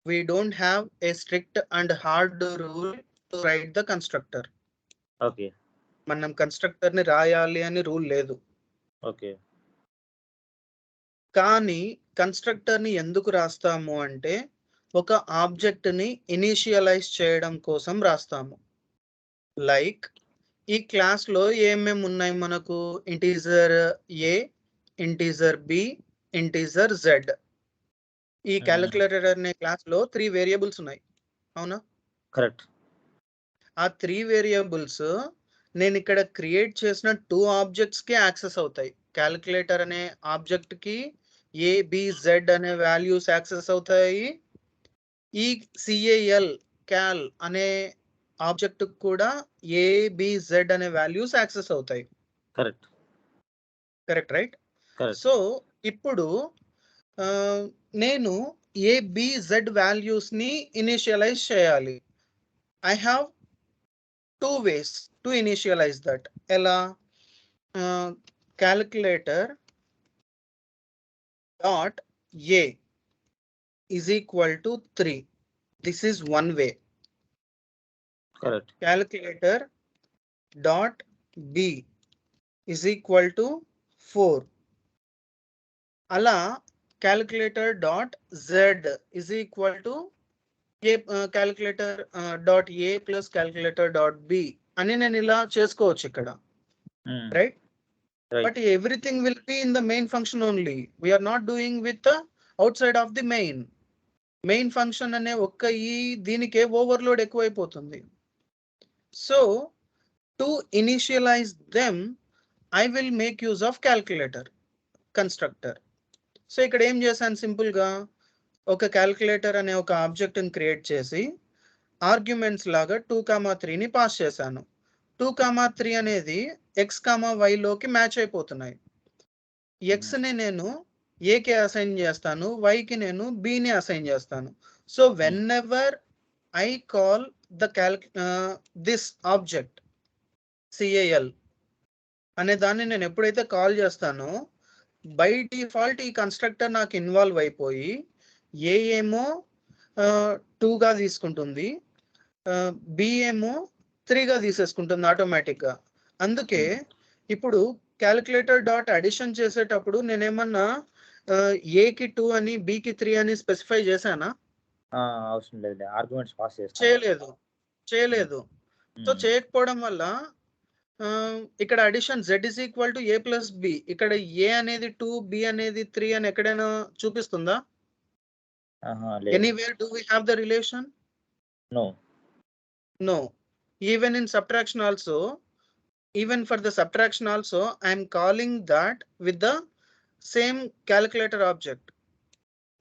we don't have a strict and hard rule to write the constructor. Okay. మనం constructor ని రాయాలి అని rule లేదు. Okay. కానీ constructor ని ఎందుకు రాస్తాము అంటే ఒక ఆబ్జెక్ట్ ని ఇనిషియలైజ్ చేయడం కోసం రాస్తాము. లైక్ ఈ క్లాస్ లో ఏమేమి ఉన్నాయి మనకు? ఇంటీజర్ ఏ, ఇంటీజర్ బి, ఇంటీజర్ జెడ్. ఈ క్యాలిక్యులేటర్ అనే క్లాస్ లో 3 వేరియబుల్స్ ఉన్నాయి, అవునా? కరెక్ట్. ఆ 3 వేరియబుల్స్ నేను ఇక్కడ క్రియేట్ చేసిన 2 ఆబ్జెక్ట్స్ కి యాక్సెస్ అవుతాయి. క్యాలిక్యులేటర్ అనే ఆబ్జెక్ట్ కి ఏ, బి, జెడ్ అనే వాల్యూస్ యాక్సెస్ అవుతాయి. ఈ సిఏఎల్ క్యాల్ అనే ఆబ్జెక్ట్ కూడా ఏ, బి, జెడ్ అనే వాల్యూస్ యాక్సెస్ అవుతాయి. Correct right? సో ఇప్పుడు నేను ఏ, బి, జెడ్ వాల్యూస్ ని ఇనిషియలైజ్ చేయాలి. I have 2 ways to initialize that. ఎలా? Calculator dot A is equal to 3. This is one way. Correct. Calculator dot b is equal to 4. Ala calculator dot z is equal to a calculator dot a plus calculator dot b అని నేను ఇలా చేసుకోవచ్చు ఇక్కడ, right? But everything will be in the main function only. We are not doing with the outside of the main function అనే ఒక్క ఈ దీనికే overload ఎక్కువైపోతుంది. So to initialise them I will make use of calculator constructor. So ఇక్కడ ఏం చేశాను? Simple గా ఒక క్యాల్కులేటర్ అనే ఒక ఆబ్జెక్ట్ ని క్రియేట్ చేసి ఆర్గ్యుమెంట్స్ లాగా 2, 3ని పాస్ చేశాను. 2, 3 అనేది x, y లోకి మ్యాచ్ అయిపోతున్నాయి. x ని నేను a కి అసైన్ చేస్తాను, y కి నేను b ని అసైన్ చేస్తాను. So when ever I call the this object CAL అనే దాన్ని నేను ఎప్పుడైతే కాల్ చేస్తానో బై డిఫాల్ట్ ఈ కన్స్ట్రక్టర్ నాకు ఇన్వాల్వ్ అయిపోయి ఏ ఏమో 2గా తీసుకుంటుంది, బి ఏమో 3గా తీసేసుకుంటుంది ఆటోమేటిక్ గా. అందుకే ఇప్పుడు క్యాలిక్యులేటర్ డాట్ అడిషన్ చేసేటప్పుడు నేనేమన్నా ఏకి 2 అని బికి 3 అని స్పెసిఫై చేశానా? అవసరం లేదు, ఆర్గ్యుమెంట్స్ పాస్ చేయలేదు. సో చేయకపోవడం వల్ల ఇక్కడ addition z is equal to a plus b, ఇక్కడ a అనేది 2, b అనేది 3 అని ఎక్కడైనా చూపిస్తుందా? Anywhere do we have the relation? No. Even in subtraction also, even for the subtraction also, I am calling that with the same calculator object,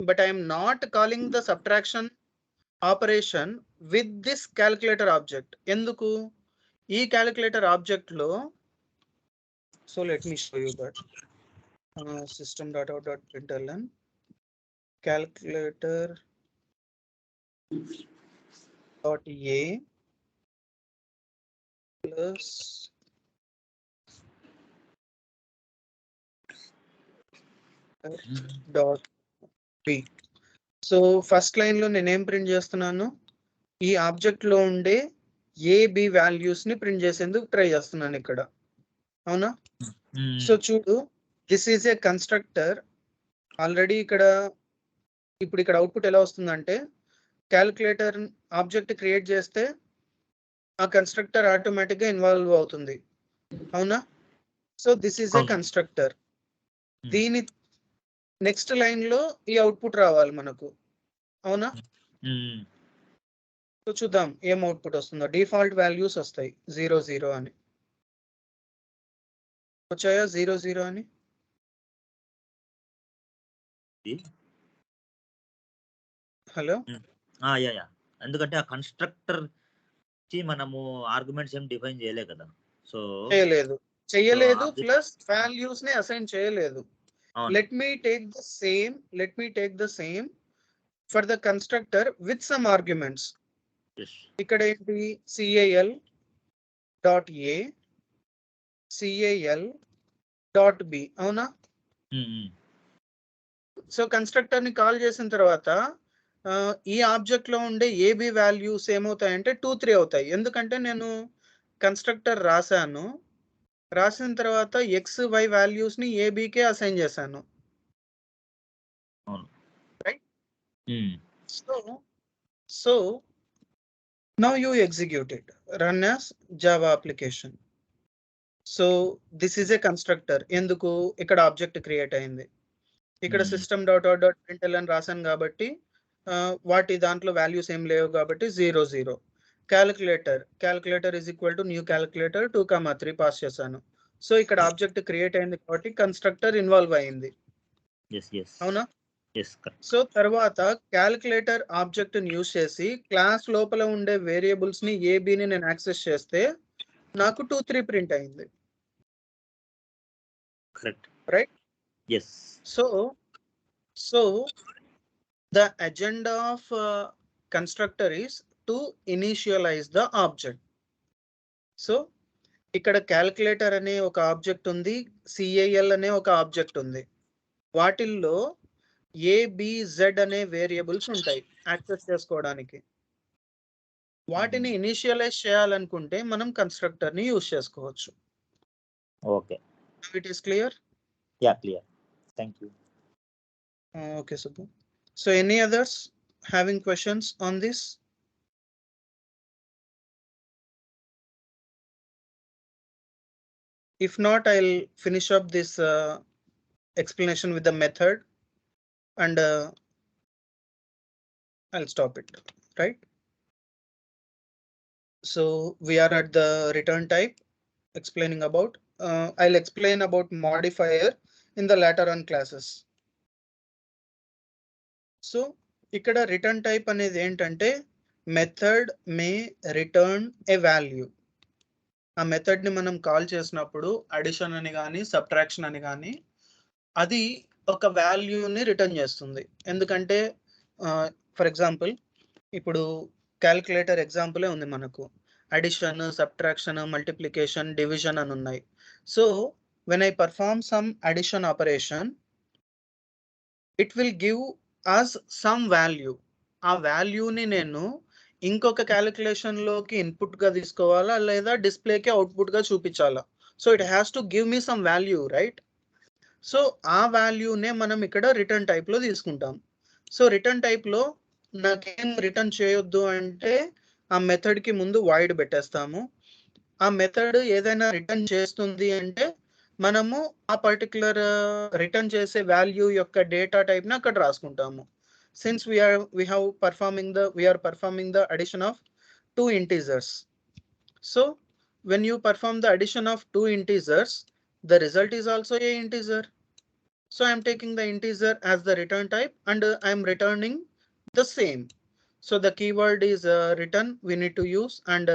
but I am not calling the subtraction operation with this calculator object. Enduku? ఈ calculator object లో, so let me show you that. System dot out dot println calculator dot A plus dot B. So first line లో నేనేం print చేస్తున్నాను? ఈ ఆబ్జెక్ట్ లో ఉండే A, B values ని ప్రింట్ చేసేందుకు ట్రై చేస్తున్నాను ఇక్కడ, అవునా? సో చూడు, this is a constructor. Already ఇక్కడ ఇప్పుడు ఇక్కడ అవుట్పుట్ ఎలా వస్తుందంటే క్యాలిక్యులేటర్ ఆబ్జెక్ట్ క్రియేట్ చేస్తే ఆ కన్స్ట్రక్టర్ ఆటోమేటిక్ గా ఇన్వాల్వ్ అవుతుంది. అవునా? సో దిస్ ఈస్ ఏ అవును. కన్స్ట్రక్టర్. దీని నెక్స్ట్ లైన్ లో ఈ అవుట్పుట్ రావాలి మనకు. అవునా? సో చూద్దాం ఏం అవుట్పుట్ వస్తుందో. డిఫాల్ట్ వాల్యూస్ వస్తాయి 0 0 అని. వచ్చాయా 0 0 అని? హలో, యా ఎందుకంటే ఆ కన్స్ట్రక్టర్ కి మనము ఆర్గ్యుమెంట్స్ ఏం డిఫైన్ చేయలే కదా. సో చేయలేదు ప్లస్ వాల్యూస్ ని అసైన్ చేయలేదు. అవును. let me take the same for the constructor with some arguments. Yes. ఇక్కడ ఏంటి? cal dot a cal dot b. అవునా? సో కన్స్ట్రక్టర్ ని కాల్ చేసిన తర్వాత ఈ ఆబ్జెక్ట్ లో ఉండే ఏబి వాల్యూస్ ఏమవుతాయంటే 2 3 అవుతాయి. ఎందుకంటే నేను కన్స్ట్రక్టర్ రాసిన తర్వాత ఎక్స్ వై వాల్యూస్ ని ఏబికే అసైన్ చేశాను. Right? So now you execute it, run as Java application. So this is a constructor. ఎందుకు? ఇక్కడ ఆబ్జెక్ట్ క్రియేట్ అయింది. ఇక్కడ system.out.println అని రాశాను కాబట్టి వాటి దాంట్లో వాల్యూస్ ఏం లేవు కాబట్టి 0 0. Calculator is equal to new calculator 2, 3 pass చేశాను. సో ఇక్కడ ఆబ్జెక్ట్ క్రియేట్ అయింది కాబట్టి కన్స్ట్రక్టర్ ఇన్వాల్వ్ అయింది. అవునా? సో తర్వాత క్యాలిక్యులేటర్ ఆబ్జెక్ట్ ని యూజ్ చేసి క్లాస్ లోపల ఉండే వేరియబుల్స్ ని ఏబిని నేను యాక్సెస్ చేస్తే నాకు 2 3 ప్రింట్ అయింది. Right? So the agenda of constructor is to initialize the object. So ఇక్కడ క్యాలిక్యులేటర్ అనే ఒక ఆబ్జెక్ట్ ఉంది, cal అనే ఒక ఆబ్జెక్ట్ ఉంది. వాటిల్లో ABZ అనే వేరియబుల్స్ ఉంటాయి యాక్సెస్ చేసుకోవడానికి. వాటిని ఇనిషియలైజ్ చేయాలనుకుంటే మనం కన్స్ట్రక్టర్ ని యూజ్ చేసుకోవచ్చు. Okay, it is clear? Yeah clear. Thank you. Okay, Subbu. So any others having questions on this? If not, I'll finish up this explanation with the method and I'll stop it, right? So we are at the return type explaining about. I'll explain about modifier in the later on classes. So ఇక్కడ return type అనేది ఏంటంటే method మే return ఏ value. ఆ method ని మనం call చేసినప్పుడు addition అని కానీ subtraction అని కానీ అది ఒక వాల్యూని రిటర్న్ చేస్తుంది. ఎందుకంటే ఫర్ ఎగ్జాంపుల్ ఇప్పుడు క్యాలిక్యులేటర్ ఎగ్జాంపులే ఉంది మనకు. అడిషన్, సబ్ట్రాక్షన్, మల్టిప్లికేషన్, డివిజన్ అని ఉన్నాయి. So when I perform some addition operation it will give us some value. ఆ వాల్యూని నేను ఇంకొక క్యాలిక్యులేషన్ లోకి ఇన్పుట్ గా తీసుకోవాలా లేదా డిస్ప్లేకి అవుట్పుట్ గా చూపించాలా? So it has to give me some value, right? So ఆ వాల్యూనే మనం ఇక్కడ రిటర్న్ టైప్ లో తీసుకుంటాం. సో రిటర్న్ టైప్ లో నాకేం రిటర్న్ చేయొద్దు అంటే ఆ మెథడ్ కి ముందు వాయిడ్ పెట్టేస్తాము. ఆ మెథడ్ ఏదైనా రిటర్న్ చేస్తుంది అంటే మనము ఆ పర్టికులర్ రిటర్న్ చేసే వాల్యూ యొక్క డేటా టైప్ ని అక్కడ రాసుకుంటాము. Since we are performing the addition of 2 integers. So when you perform the addition of 2 integers, the result is also a integer. So I am taking the integer as the return type and I am returning the same. So the keyword is return we need to use and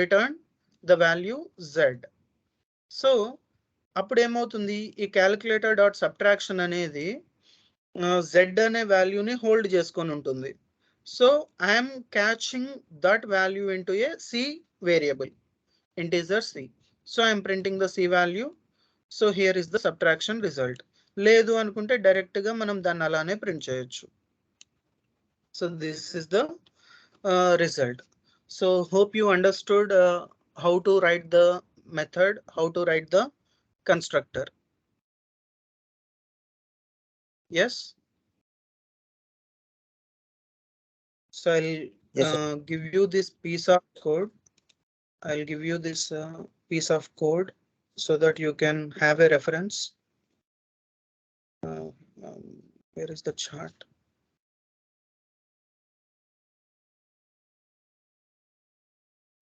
return the value z. So అప్పుడు ఏమవుతుంది, ఈ calculator dot subtraction అనేది z అనే వాల్యూని hold చేసుకొని ఉంటుంది. So I'm catching that value into a C variable, integer C. So I'm printing the C value. So here is the subtraction result. లేదు అనుకుంటే డైరెక్ట్ గా మనం దాన్ని అలానే ప్రింట్ చేయొచ్చు. So this is the result. So hope you understood how to write the method, how to write the constructor. Yes. So I'll give you this piece of code. I'll give you this piece of code so that you can have a reference. Where is the chart?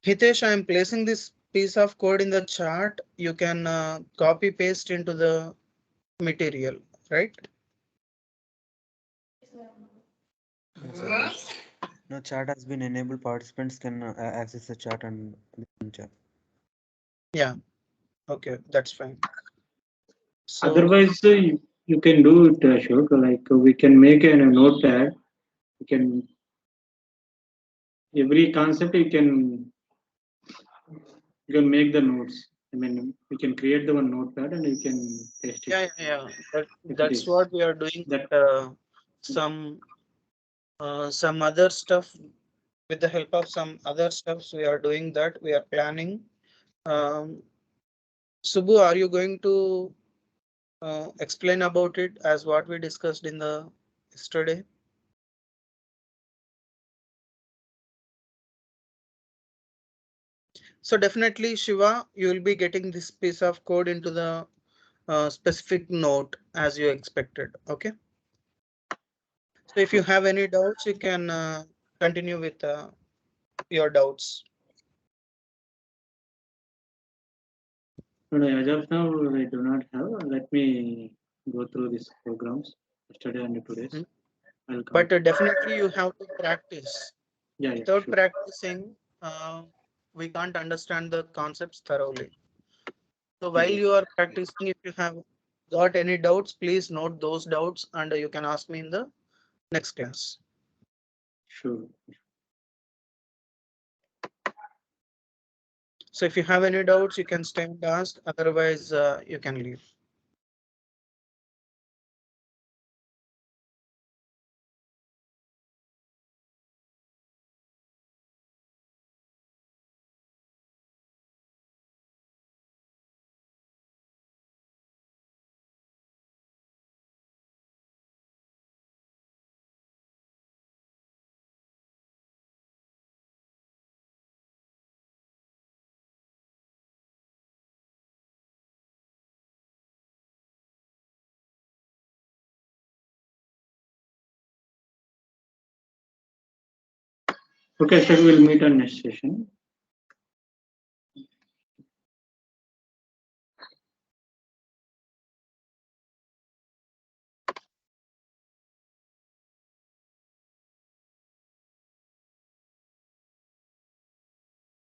Hitesh, I am placing this piece of code in the chart. You can copy paste into the material, right? No, chat has been enabled. Participants can access the chat and chat. Yeah. Okay, that's fine. So Otherwise, you can do it, Ashok. Like we can make a notepad. You can every concept you can make the notes. I mean, we can create the one notepad and you can paste it. yeah. If it That's is. what we are doing. That Some other stuff with the help of some other stuffs we are doing that. We are planning. Subbu, are you going to explain about it as what we discussed in the yesterday? So definitely, Shiva, you will be getting this piece of code into the specific note as you expected. Okay. So if you have any doubts, you can continue with your doubts. no, as of now, I do not have. Let me go through these programs yesterday and today's. Mhm. I'll come. But definitely you have to practice. Yeah, Without sure. practicing, we can't understand the concepts thoroughly. So while you are practicing, if you have got any doubts, please note those doubts and you can ask me in the next class. Sure. So if you have any doubts, you can stay and ask. Otherwise, you can leave. Okay, so we'll meet on next session.